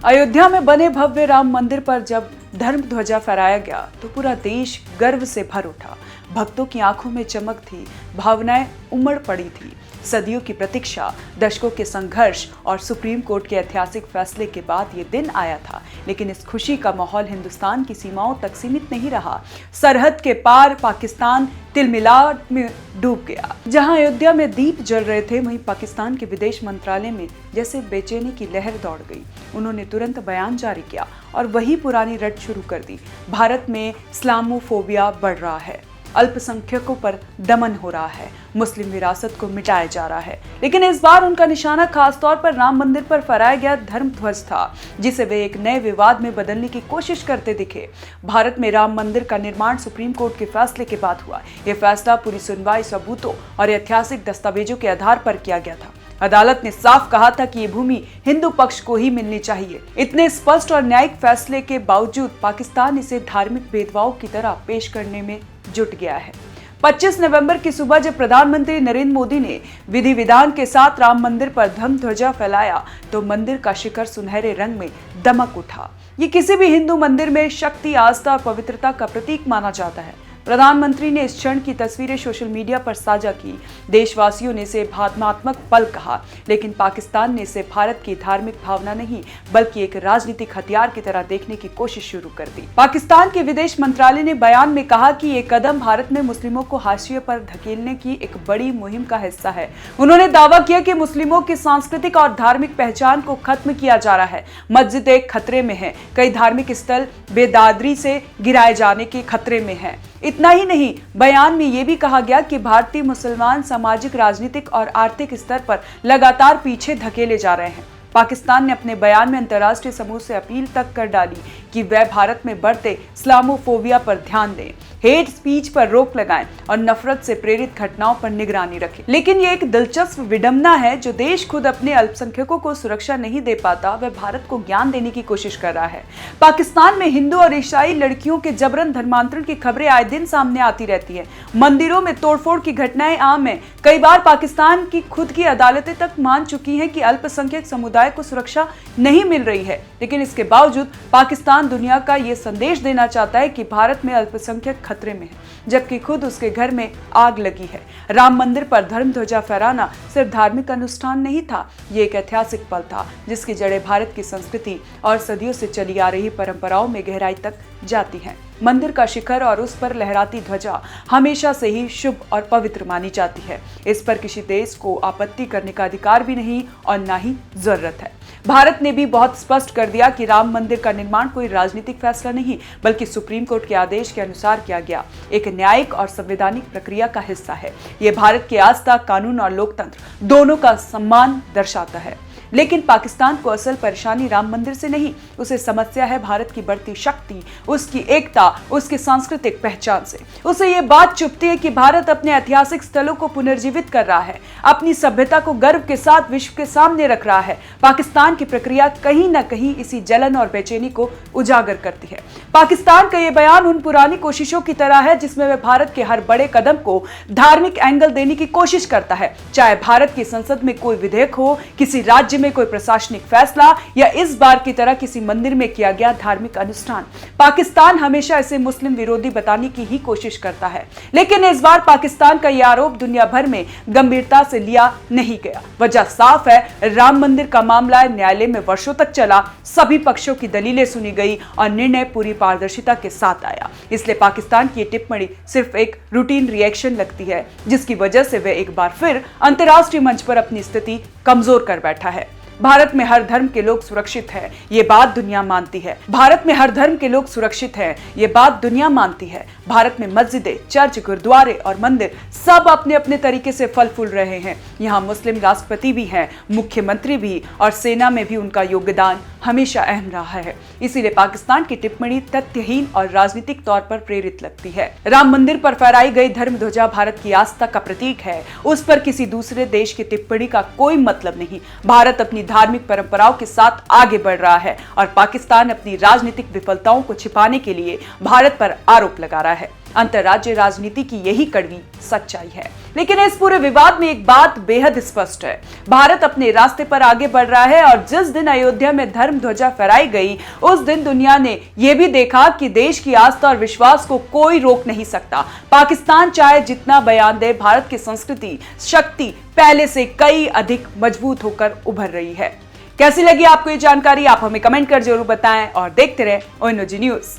अयोध्या में बने भव्य राम मंदिर पर जब धर्म ध्वजा फहराया गया तो पूरा देश गर्व से भर उठा। भक्तों की आंखों में चमक थी, भावनाएं उमड़ पड़ी थी। सदियों की प्रतीक्षा, दशकों के संघर्ष और सुप्रीम कोर्ट के ऐतिहासिक फैसले के बाद ये दिन आया था। लेकिन इस खुशी का माहौल हिंदुस्तान की सीमाओं तक सीमित नहीं रहा। सरहद के पार पाकिस्तान तिलमिलाट में डूब गया। जहां अयोध्या में दीप जल रहे थे, वहीं पाकिस्तान के विदेश मंत्रालय में जैसे बेचैनी की लहर दौड़ गई। उन्होंने तुरंत बयान जारी किया और वही पुरानी रट शुरू कर दी। भारत में इस्लामोफोबिया बढ़ रहा है, अल्पसंख्यकों पर दमन हो रहा है, मुस्लिम विरासत को मिटाया जा रहा है। लेकिन इस बार उनका निशाना खासतौर पर राम मंदिर पर फहराया गया धर्म ध्वज था, जिसे वे एक नए विवाद में बदलने की कोशिश करते दिखे। भारत में राम मंदिर का निर्माण सुप्रीम कोर्ट के फैसले के बाद हुआ। यह फैसला पूरी सुनवाई, सबूतों और ऐतिहासिक दस्तावेजों के आधार पर किया गया था। अदालत ने साफ कहा था कि ये भूमि हिंदू पक्ष को ही मिलनी चाहिए। इतने स्पष्ट और न्यायिक फैसले के बावजूद पाकिस्तान इसे धार्मिक भेदभाव की तरह पेश करने में जुट गया है। 25 नवंबर की सुबह जब प्रधानमंत्री नरेंद्र मोदी ने विधि विधान के साथ राम मंदिर पर धर्म ध्वजा फैलाया तो मंदिर का शिखर सुनहरे रंग में दमक उठा। ये किसी भी हिंदू मंदिर में शक्ति, आस्था और पवित्रता का प्रतीक माना जाता है। प्रधानमंत्री ने इस क्षण की तस्वीरें सोशल मीडिया पर साझा की। देशवासियों ने इसे भावनात्मक पल कहा, लेकिन पाकिस्तान ने इसे भारत की धार्मिक भावना नहीं बल्कि एक राजनीतिक हथियार की तरह देखने की कोशिश शुरू कर दी। पाकिस्तान के विदेश मंत्रालय ने बयान में कहा कि ये कदम भारत में मुस्लिमों को हाशिए पर धकेलने की एक बड़ी मुहिम का हिस्सा है। उन्होंने दावा किया कि मुस्लिमों की सांस्कृतिक और धार्मिक पहचान को खत्म किया जा रहा है। मस्जिदें खतरे में है, कई धार्मिक स्थल बेदादरी से गिराए जाने के खतरे में है। इतना ही नहीं, बयान में यह भी कहा गया कि भारतीय मुसलमान सामाजिक, राजनीतिक और आर्थिक स्तर पर लगातार पीछे धकेले जा रहे हैं। पाकिस्तान ने अपने बयान में अंतर्राष्ट्रीय समूह से अपील तक कर डाली कि वह भारत में बढ़ते इस्लामोफोबिया पर ध्यान दें, हेट स्पीच पर रोक लगाएं और नफरत से प्रेरित घटनाओं पर निगरानी रखें। लेकिन ये एक दिलचस्प विडंबना है, जो देश खुद अपने अल्पसंख्यकों को सुरक्षा नहीं दे पाता, वह भारत को ज्ञान देने की कोशिश कर रहा है। पाकिस्तान में हिंदू और ईसाई लड़कियों के जबरन धर्मांतरण की खबरें आए दिन सामने आती रहती है। मंदिरों में तोड़फोड़ की घटनाएं आम है। कई बार पाकिस्तान की खुद की अदालतें तक मान चुकी हैं कि अल्पसंख्यक समुदाय को सुरक्षा नहीं मिल रही है। लेकिन इसके बावजूद पाकिस्तान दुनिया का ये संदेश देना चाहता है कि भारत में अल्पसंख्यक खतरे में है, जबकि खुद उसके घर में आग लगी है। राम मंदिर पर धर्म ध्वजा फहराना सिर्फ धार्मिक अनुष्ठान नहीं था, ये एक ऐतिहासिक पल था जिसकी जड़ें भारत की संस्कृति और सदियों से चली आ रही परंपराओं में गहराई तक जाती हैं। मंदिर का शिखर और उस पर लहराती ध्वजा हमेशा से ही शुभ और पवित्र मानी जाती है। इस पर किसी देश को आपत्ति करने का अधिकार भी नहीं और ना ही जरूरत है। भारत ने भी बहुत स्पष्ट कर दिया कि राम मंदिर का निर्माण कोई राजनीतिक फैसला नहीं बल्कि सुप्रीम कोर्ट के आदेश के अनुसार किया गया एक न्यायिक और संवैधानिक प्रक्रिया का हिस्सा है। यह भारत की आस्था, कानून और लोकतंत्र दोनों का सम्मान दर्शाता है। लेकिन पाकिस्तान को असल परेशानी राम मंदिर से नहीं, उसे समस्या है भारत की बढ़ती शक्ति, उसकी एकता, उसकी सांस्कृतिक पहचान से। उसे ये बात चुभती है कि भारत अपने ऐतिहासिक स्थलों को पुनर्जीवित कर रहा है, अपनी सभ्यता को गर्व के साथ विश्व के सामने रख रहा है। पाकिस्तान की प्रक्रिया कहीं न कहीं इसी जलन और बेचैनी को उजागर करती है। पाकिस्तान का ये बयान उन पुरानी कोशिशों की तरह है जिसमें वह भारत के हर बड़े कदम को धार्मिक एंगल देने की कोशिश करता है, चाहे भारत की संसद में कोई विधेयक हो, किसी राज्य में कोई प्रशासनिक फैसला या इस बार की तरह किसी मंदिर में किया गया धार्मिक अनुष्ठान। पाकिस्तान हमेशा इसे मुस्लिम विरोधी बताने की ही कोशिश करता है, लेकिन इस बार पाकिस्तान का यह आरोप दुनिया भर में गंभीरता से लिया नहीं गया। वजह साफ है, राम मंदिर का मामला न्यायालय में वर्षों तक चला, सभी पक्षों की दलीलें सुनी गई और निर्णय पूरी पारदर्शिता के साथ आया। इसलिए पाकिस्तान की टिप्पणी सिर्फ एक रूटीन रिएक्शन लगती है, जिसकी वजह से वह एक बार फिर अंतर्राष्ट्रीय मंच पर अपनी स्थिति कमजोर कर बैठा है। भारत में हर धर्म के लोग सुरक्षित हैं, ये बात दुनिया मानती है। भारत में हर धर्म के लोग सुरक्षित हैं, ये बात दुनिया मानती है। भारत में मस्जिदें, चर्च, गुरुद्वारे और मंदिर सब अपने अपने तरीके से फल फूल रहे हैं। यहाँ मुस्लिम राष्ट्रपति भी हैं, मुख्यमंत्री भी, और सेना में भी उनका योगदान हमेशा अहम रहा है। इसीलिए पाकिस्तान की टिप्पणी तथ्यहीन और राजनीतिक तौर पर प्रेरित लगती है। राम मंदिर पर फहराई गई धर्म ध्वजा भारत की आस्था का प्रतीक है, उस पर किसी दूसरे देश की टिप्पणी का कोई मतलब नहीं। भारत अपनी धार्मिक परंपराओं के साथ आगे बढ़ रहा है और पाकिस्तान अपनी राजनीतिक विफलताओं को छिपाने के लिए भारत पर आरोप लगा रहा है। अंतर्राज्यीय राजनीति की यही कड़वी सच्चाई है। लेकिन इस पूरे विवाद में एक बात बेहद स्पष्ट है, भारत अपने रास्ते पर आगे बढ़ रहा है और जिस दिन अयोध्या में धर्म ध्वजा फहराई गई उस दिन दुनिया ने यह भी देखा कि देश की आस्था और विश्वास को कोई रोक नहीं सकता। पाकिस्तान चाहे जितना बयान दे, भारत की संस्कृति शक्ति पहले से कई अधिक मजबूत होकर उभर रही है। कैसी लगी आपको ये जानकारी? आप हमें कमेंट कर जरूर बताएं और देखते रहे ONG न्यूज।